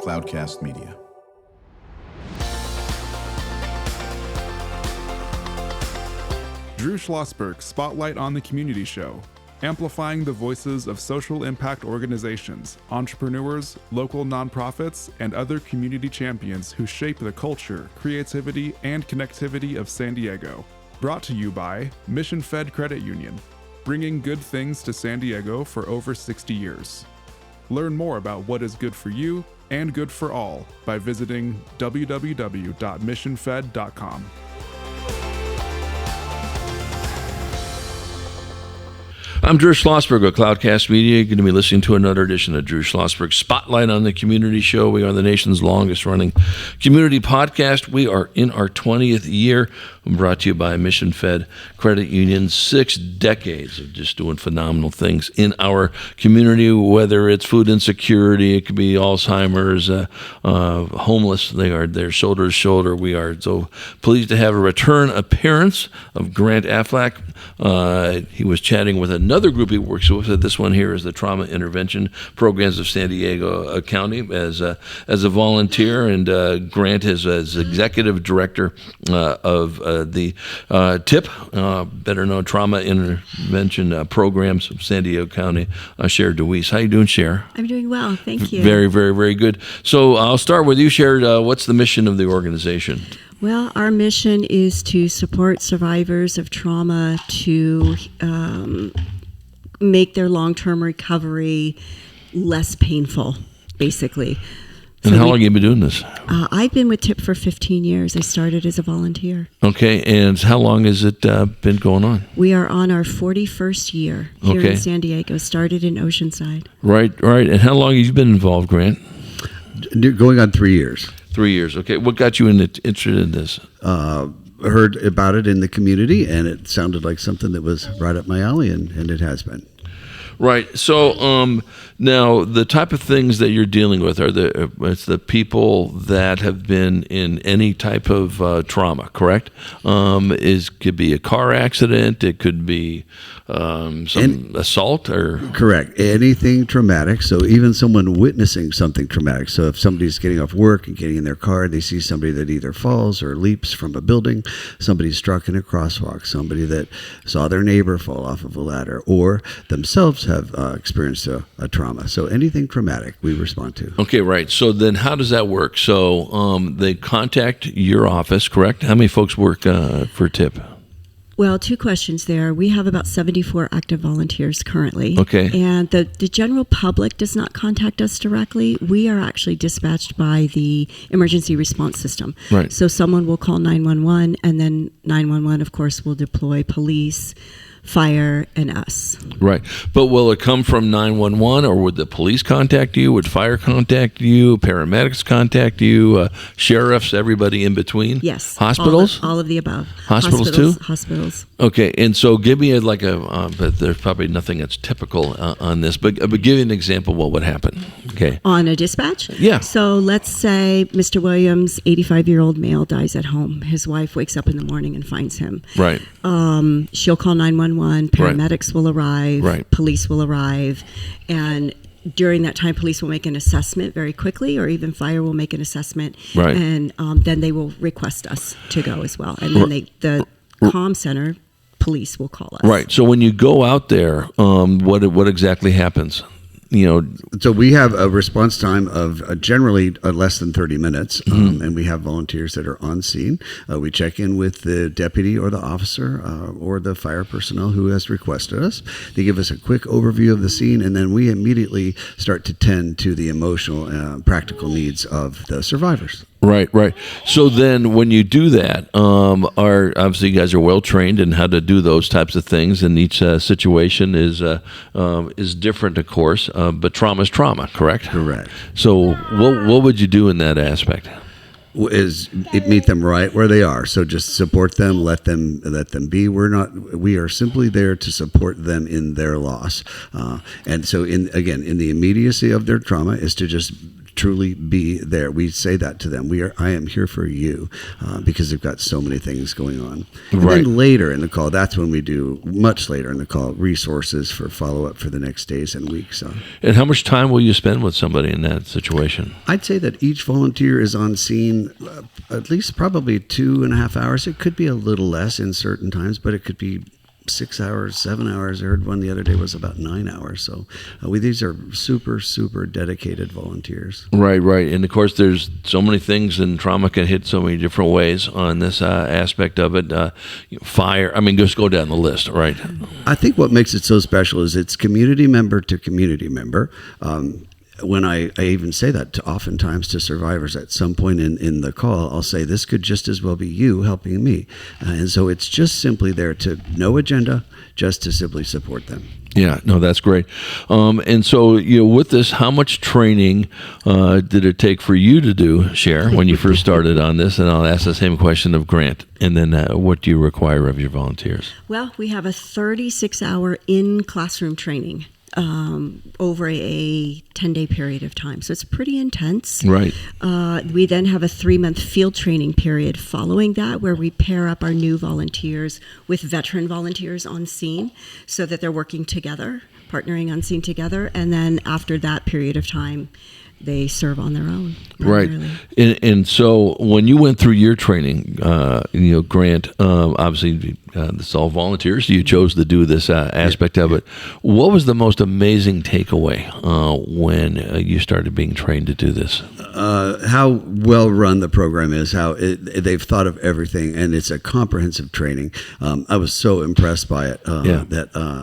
Cloudcast Media. Drew Schlosberg Spotlight on the Community Show, amplifying the voices of social impact organizations, entrepreneurs, local nonprofits, and other community champions who shape the culture, creativity, and connectivity of San Diego. Brought to you by Mission Fed Credit Union, bringing good things to San Diego for over 60 years. Learn more about what is good for you and good for all by visiting www.missionfed.com. I'm Drew Schlosberg of Cloudcast Media. You're going to be listening to another edition of Drew Schlosberg Spotlight on the Community Show. We are the nation's longest running community podcast. We are in our 20th year. We're brought to you by Mission Fed Credit Union. 6 decades of just doing phenomenal things in our community, whether it's food insecurity, it could be Alzheimer's, homeless. They are there shoulder to shoulder. We are so pleased to have a return appearance of Grant Affleck. He was chatting with another group he works with. This one here is the Trauma Intervention Programs of San Diego County as a volunteer, and Grant is as executive director of the TIP, better known Trauma Intervention Programs of San Diego County. Sher DeWeese, how you doing, Sher? I'm doing well, thank you. Very, very, very good. So I'll start with you, Sher. What's the mission of the organization? Well, our mission is to support survivors of trauma to make their long-term recovery less painful, basically. And how long have you been doing this? I've been with TIP for 15 years. I started as a volunteer. Okay, and how long has it been going on? We are on our 41st year here in San Diego, started in Oceanside. Right. And how long have you been involved, Grant? Going on 3 years. 3 years, okay. What got you interested in this? Heard about it in the community, and it sounded like something that was right up my alley, and it has been. Right. So now the type of things that you're dealing with it's the people that have been in any type of trauma, correct? Could be a car accident. It could be assault or correct. Anything traumatic. So even someone witnessing something traumatic. So if somebody's getting off work and getting in their car, they see somebody that either falls or leaps from a building, somebody struck in a crosswalk, somebody that saw their neighbor fall off of a ladder, or themselves have experienced a trauma. So anything traumatic, we respond to. Okay, right. So then how does that work? So they contact your office, correct? How many folks work for TIP? Well, 2 questions there. We have about 74 active volunteers currently. Okay. And the general public does not contact us directly. We are actually dispatched by the emergency response system. Right. So someone will call 911, and then 911, of course, will deploy police, fire, and us. Right. But will it come from 911, or would the police contact you? Would fire contact you? Paramedics contact you? Sheriffs, everybody in between? Yes. Hospitals? All of the above. Hospitals too? Hospitals. Okay. And so give me but there's probably nothing that's typical on this, but give me an example of what would happen. Okay. On a dispatch? Yeah. So let's say Mr. Williams, 85-year-old male, dies at home. His wife wakes up in the morning and finds him. Right. She'll call 911. Paramedics will arrive. Right. Police will arrive. And during that time, police will make an assessment very quickly, or even fire will make an assessment. Right. And then they will request us to go as well. And then the comm center, police will call us. Right. So when you go out there, what exactly happens? So we have a response time of generally less than 30 minutes, and we have volunteers that are on scene. We check in with the deputy or the officer or the fire personnel who has requested us. They give us a quick overview of the scene, and then we immediately start to tend to the emotional, practical needs of the survivors. Right. So then when you do that, obviously you guys are well trained in how to do those types of things, and each situation is different, of course, but trauma is trauma, correct? Correct. So what would you do in that aspect? Is it meet them right where they are. So just support them, let them be. We are simply there to support them in their loss. And so in the immediacy of their trauma is to just truly be there. We say that to them. I am here for you, because they've got so many things going on. And Right. then later in the call, that's when we do, much later in the call, resources for follow-up for the next days and weeks. And how much time will you spend with somebody in that situation? I'd say that each volunteer is on scene at least probably 2.5 hours. It could be a little less in certain times, but it could be 6 hours, 7 hours. I heard one the other day was about 9 hours. So these are super, super dedicated volunteers. Right. And of course, there's so many things, and trauma can hit so many different ways on this aspect of it. Fire, I mean, just go down the list, right? I think what makes it so special is it's community member to community member. When I even say that oftentimes to survivors at some point in the call, I'll say, this could just as well be you helping me. And so it's just simply there to no agenda, just to simply support them. Yeah, no, that's great. And so, with this, how much training did it take for you to do, Sher, when you first started on this? And I'll ask the same question of Grant. And then what do you require of your volunteers? Well, we have a 36-hour in-classroom training over a 10-day period of time. So it's pretty intense. Right. We then have a 3-month field training period following that, where we pair up our new volunteers with veteran volunteers on scene so that they're working together, partnering on scene together. And then after that period of time, they serve on their own. Right. Regularly. And so when you went through your training, Grant, obviously it's all volunteers. You chose to do this aspect of it. What was the most amazing takeaway when you started being trained to do this? How well run the program is, how they've thought of everything, and it's a comprehensive training. I was so impressed by it.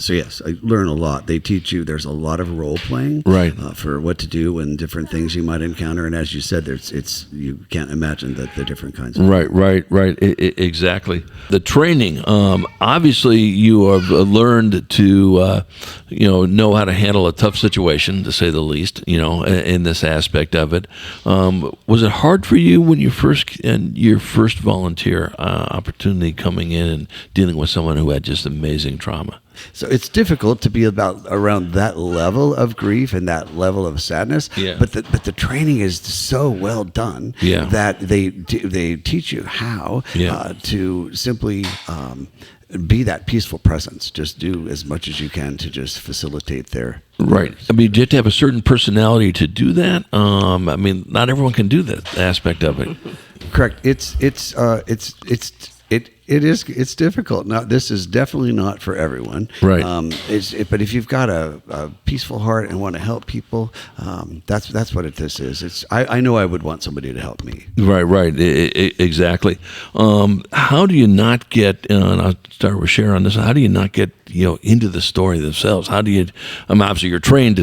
So yes, I learn a lot. They teach you. There's a lot of role playing, right, for what to do and different things you might encounter. And as you said, you can't imagine the different kinds of right. Exactly. The training. Obviously, you have learned to know how to handle a tough situation, to say the least. In this aspect of it. Was it hard for you when your first volunteer opportunity coming in and dealing with someone who had just amazing trauma? So it's difficult to be around that level of grief and that level of sadness. Yeah. But the training is so well done that they teach you how to simply be that peaceful presence. Just do as much as you can to just facilitate their. Right. I mean, do you have to have a certain personality to do that? I mean, not everyone can do that aspect of it. Correct. It's difficult. Now, this is definitely not for everyone. Right. But if you've got a peaceful heart and want to help people, that's what this is. I know I would want somebody to help me. Right. Exactly. How do you not get? And I'll start with Sher on this. How do you not get into the story themselves? How do you? Obviously, you're trained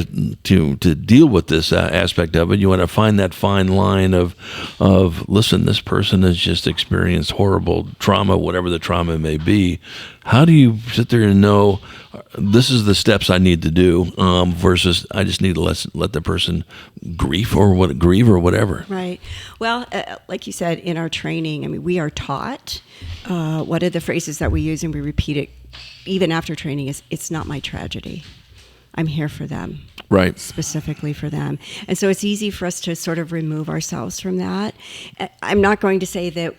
to deal with this aspect of it. You want to find that fine line of listen, this person has just experienced horrible trauma, whatever the trauma may be. How do you sit there and know this is the steps I need to do versus I just need to let the person grieve or whatever? Right. Well, like you said, in our training, I mean, we are taught what are the phrases that we use, and we repeat it even after training, is it's not my tragedy. I'm here for them. Right. Specifically for them. And so it's easy for us to sort of remove ourselves from that. I'm not going to say that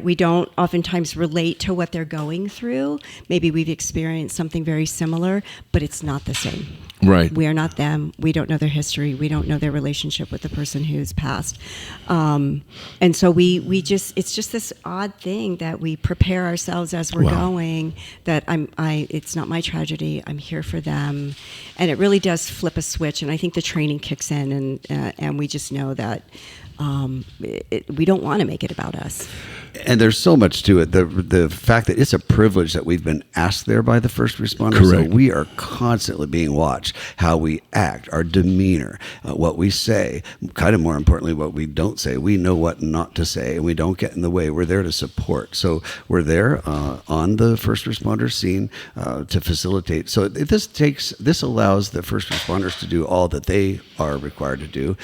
we don't oftentimes relate to what they're going through. Maybe we've experienced something very similar, but it's not the same. Right. We are not them. We don't know their history. We don't know their relationship with the person who's passed. And so it's just this odd thing that we prepare ourselves as we're going, that it's not my tragedy. I'm here for them. And it really does flip a switch. And I think the training kicks in, and we just know that we don't want to make it about us. And there's so much to it. The fact that it's a privilege that we've been asked there by the first responders. Correct. So we are constantly being watched, how we act, our demeanor, what we say, kind of more importantly, what we don't say. We know what not to say, and we don't get in the way. We're there to support. So we're there on the first responder scene to facilitate. So this allows the first responders to do all that they are required to do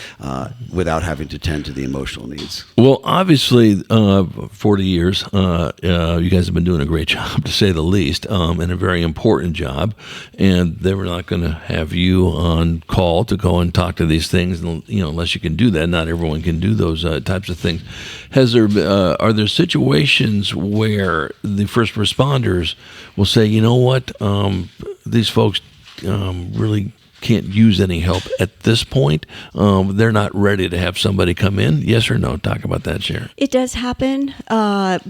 without having to tend attend to the emotional needs. Well, obviously, 40 years, you guys have been doing a great job, to say the least, and a very important job. And they were not going to have you on call to go and talk to these things, unless you can do that. Not everyone can do those types of things. Are there situations where the first responders will say, you know what, these folks really can't use any help at this point? They're not ready to have somebody come in? Yes or no? Talk about that, Sher. It does happen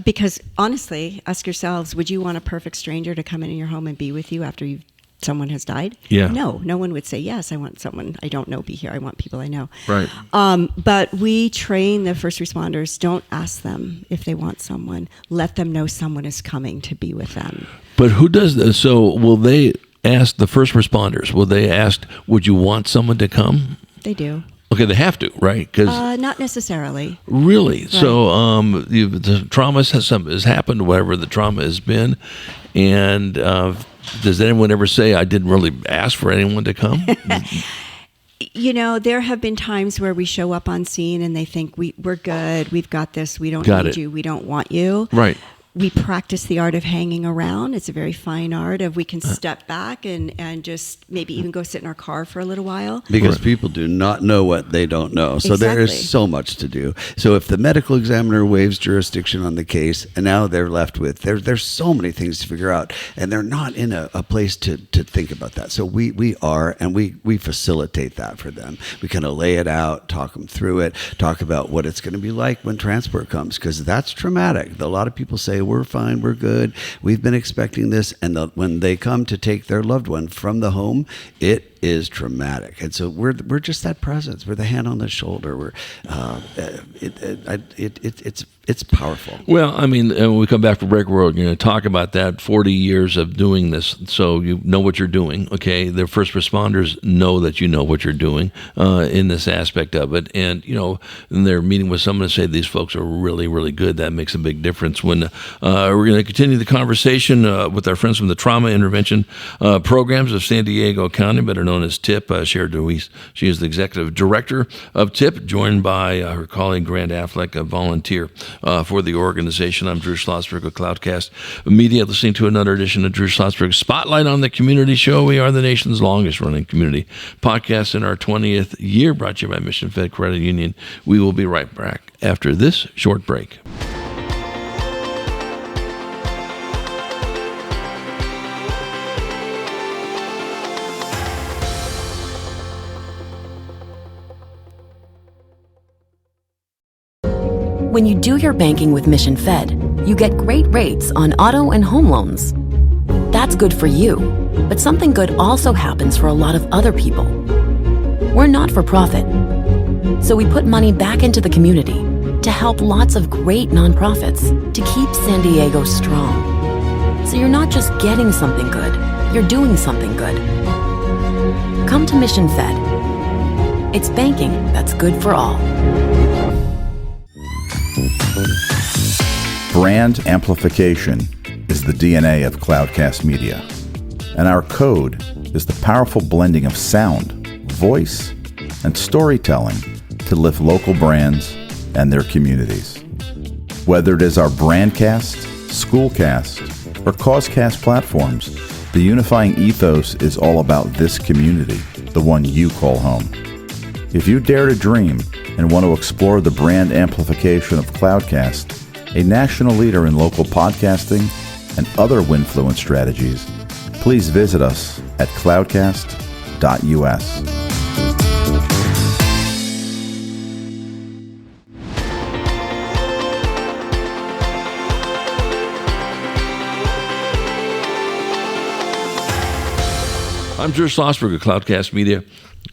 because, honestly, ask yourselves, would you want a perfect stranger to come into your home and be with you after someone has died? Yeah. No one would say, yes, I want someone I don't know be here. I want people I know. Right. But we train the first responders. Don't ask them if they want someone. Let them know someone is coming to be with them. But who does this? So will they ask the first responders? Will they ask, would you want someone to come? They do. Okay, they have to, right? Because not necessarily. Really? Right. So the trauma has happened, whatever the trauma has been, and does anyone ever say, I didn't really ask for anyone to come? There have been times where we show up on scene and they think, we're good, we've got this, we don't need you, we don't want you. Right. We practice the art of hanging around. It's a very fine art of we can step back and just maybe even go sit in our car for a little while. Because people do not know what they don't know. So there Exactly. is so much to do. So if the medical examiner waives jurisdiction on the case, and now they're left with, there's so many things to figure out, and they're not in a place to think about that. So we are, and we facilitate that for them. We kind of lay it out, talk them through it, talk about what it's going to be like when transport comes, because that's traumatic. A lot of people say, we're fine, we're good, we've been expecting this, and when they come to take their loved one from the home, it is traumatic. And so we're just that presence. We're the hand on the shoulder. We're it's powerful. Well, I mean, when we come back from break, we're going to talk about that 40 years of doing this. So you know what you're doing, okay? The first responders know that you know what you're doing in this aspect of it. And, and they're meeting with someone to say these folks are really, really good. That makes a big difference. When we're going to continue the conversation with our friends from the Trauma Intervention Programs of San Diego County, better known as TIP, Sher DeWeese. She is the executive director of TIP, joined by her colleague Grant Affleck, a volunteer for the organization. I'm Drew Schlosberg of Cloudcast Media, listening to another edition of Drew Schlosberg's Spotlight on the Community Show. We are the nation's longest running community podcast in our 20th year, brought to you by Mission Fed Credit Union. We will be right back after this short break. When you do your banking with Mission Fed, you get great rates on auto and home loans. That's good for you, but something good also happens for a lot of other people. We're not for profit, so we put money back into the community to help lots of great nonprofits to keep San Diego strong. So you're not just getting something good, you're doing something good. Come to Mission Fed. It's banking that's good for all. Brand amplification is the DNA of Cloudcast Media, and our code is the powerful blending of sound, voice, and storytelling to lift local brands and their communities. Whether it is our Brandcast, Schoolcast, or Causecast platforms, the unifying ethos is all about this community, the one you call home. If you dare to dream and want to explore the brand amplification of Cloudcast, a national leader in local podcasting and other Winfluence strategies, please visit us at cloudcast.us. I'm Drew Schlosberg of Cloudcast Media.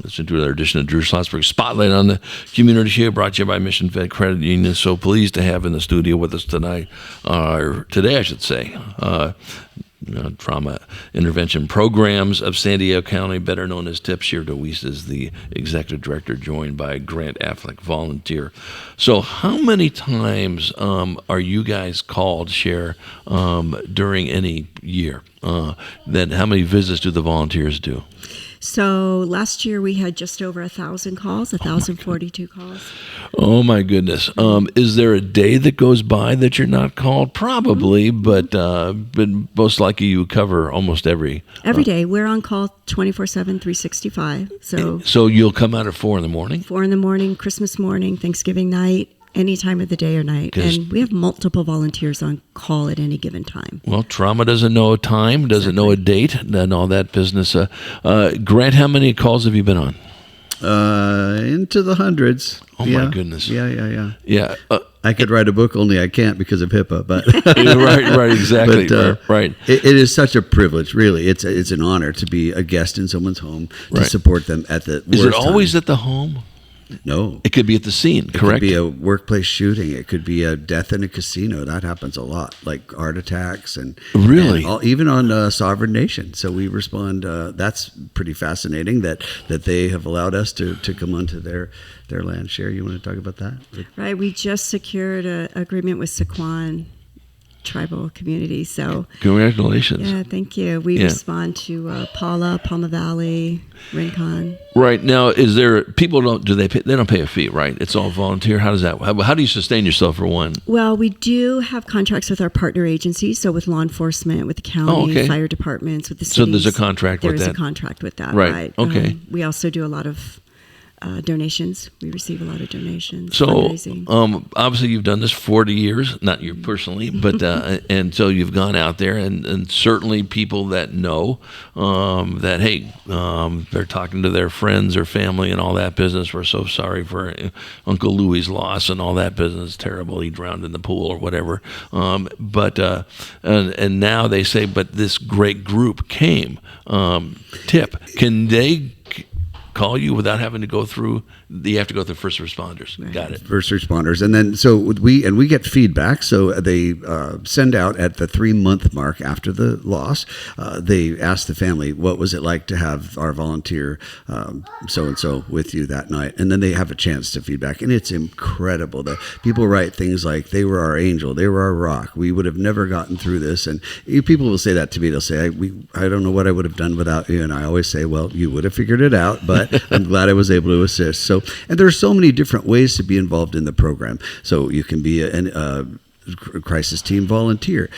Listen to another edition of Drew Schlosberg Spotlight on the Community Show, brought to you by Mission Fed Credit Union. So pleased to have in the studio with us tonight, or today I should say, Trauma Intervention Programs of San Diego County, better known as TIP. Sher DeWeese is the executive director, joined by Grant Affleck, volunteer. So how many times are you guys called, Sher, during any year? Then how many visits do the volunteers do? So last year we had just over 1,000 calls, 1,042 calls. Oh my goodness! Is there a day that goes by that you're not called? Probably, but most likely you cover almost every day. We're on call 24/7, 365. So you'll come out at 4 in the morning. 4 in the morning, Christmas morning, Thanksgiving night. Any time of the day or night. And we have multiple volunteers on call at any given time. Well, trauma doesn't know a time, doesn't know a date, and all that business. Grant, how many calls have you been on? Into the hundreds. Oh, my goodness. Yeah. I could write a book, only I can't because of HIPAA. But right, exactly. But, right. It is such a privilege, really. It's an honor to be a guest in someone's home, to support them at the worst Is it always time. at the home? No. It could be at the scene, correct? It could be a workplace shooting. It could be a death in a casino. That happens a lot, like heart attacks. Really? Even on sovereign nation. So we respond. That's pretty fascinating that they have allowed us to come onto their land. Sher, you want to talk about that? Right. We just secured an agreement with Sequan tribal community. So congratulations. Yeah, thank you. We respond to Paula, Palma Valley, Rincon. Right. Now, is there people they don't pay a fee, right? It's all volunteer. How does that? How do you sustain yourself for one? Well, we do have contracts with our partner agencies, so with law enforcement, with the county, fire departments, with the cities. So there's a contract with that. There is a contract with that, right? Okay. We also do a lot of donations. We receive a lot of donations. So, fundraising. Obviously, you've done this 40 years, not you personally, but and so you've gone out there, and certainly people that know that hey, they're talking to their friends or family and all that business. We're so sorry for Uncle Louie's loss and all that business. Terrible, he drowned in the pool or whatever. And now they say, but this great group came. Tip, can they call you without having to go through? You have to go through first responders. Right. Got it. First responders, and then so we get feedback. So they send out at the 3-month mark after the loss. They ask the family, "What was it like to have our volunteer so and so with you that night?" And then they have a chance to feedback, and it's incredible. The people write things like, "They were our angel. They were our rock. We would have never gotten through this." And people will say that to me. They'll say, "I don't know what I would have done without you." And I always say, "Well, you would have figured it out, but I'm glad I was able to assist." So, and there are so many different ways to be involved in the program. So you can be a crisis team volunteer.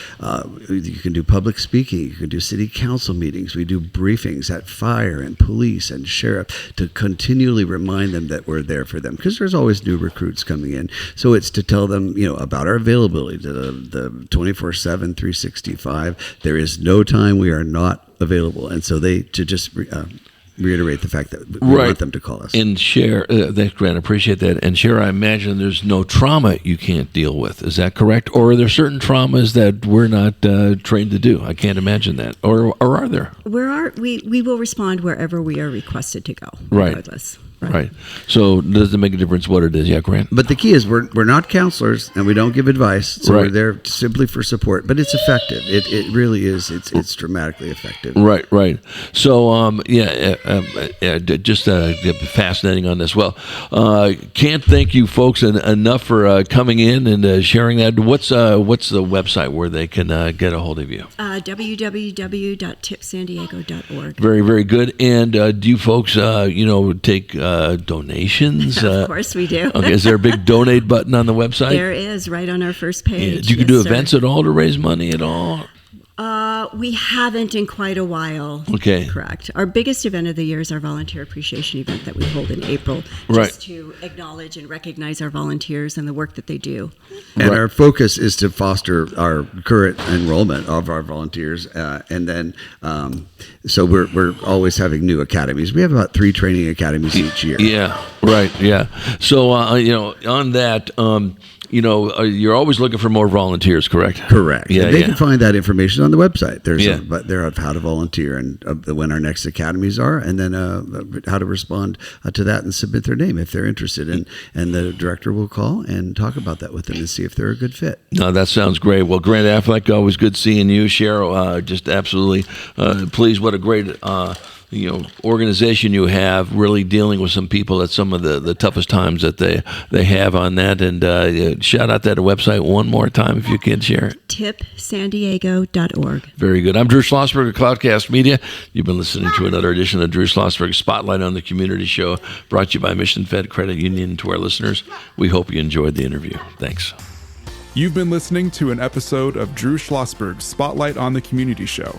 You can do public speaking. You can do city council meetings. We do briefings at fire and police and sheriff to continually remind them that we're there for them, because there's always new recruits coming in. So it's to tell them, about our availability to the 24/7, 365. There is no time we are not available. And so reiterate the fact that we want them to call us. And Sher, thanks, Grant, appreciate that. And Sher, I imagine there's no trauma you can't deal with. Is that correct? Or are there certain traumas that we're not trained to do? I can't imagine that. Or are there? We will respond wherever we are requested to go, regardless. Right. So does it make a difference what it is? Yeah, Grant? But the key is we're not counselors and we don't give advice. So we're there simply for support. But it's effective. It really is. It's dramatically effective. Right. So, just fascinating on this. Well, can't thank you folks enough for coming in and sharing that. What's the website where they can get a hold of you? www.tipsandiego.org. Very, very good. And do you folks, take donations? Of course we do. Okay, is there a big donate button on the website? There is, right on our first page. You can do events at all to raise money at all? We haven't in quite a while. Okay. Correct. Our biggest event of the year is our volunteer appreciation event that we hold in April, just to acknowledge and recognize our volunteers and the work that they do. And our focus is to foster our current enrollment of our volunteers, and then so we're always having new academies. We have about 3 training academies each year. Yeah. Right. Yeah. So on that. You're always looking for more volunteers, correct? Correct. Yeah, they can find that information on the website. There's there of how to volunteer and when our next academies are, and then how to respond to that and submit their name if they're interested. And the director will call and talk about that with them and see if they're a good fit. No, that sounds great. Well, Grant Affleck, always good seeing you. Sher, just absolutely pleased. What a great organization you have, really dealing with some people at some of the toughest times that they have on that. And shout out that website one more time if you can share it. tipsandiego.org. Very good. I'm Drew Schlosberg of Cloudcast Media. You've been listening to another edition of Drew Schlosberg Spotlight on the Community Show, brought to you by Mission Fed Credit Union. To our listeners, we hope you enjoyed the interview. Thanks. You've been listening to an episode of Drew Schlosberg's Spotlight on the Community Show,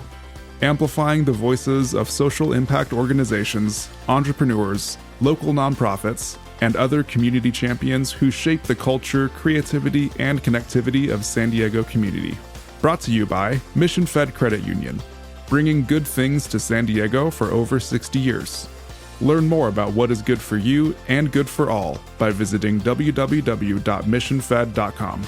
amplifying the voices of social impact organizations, entrepreneurs, local nonprofits, and other community champions who shape the culture, creativity, and connectivity of San Diego community. Brought to you by Mission Fed Credit Union, bringing good things to San Diego for over 60 years. Learn more about what is good for you and good for all by visiting www.missionfed.com.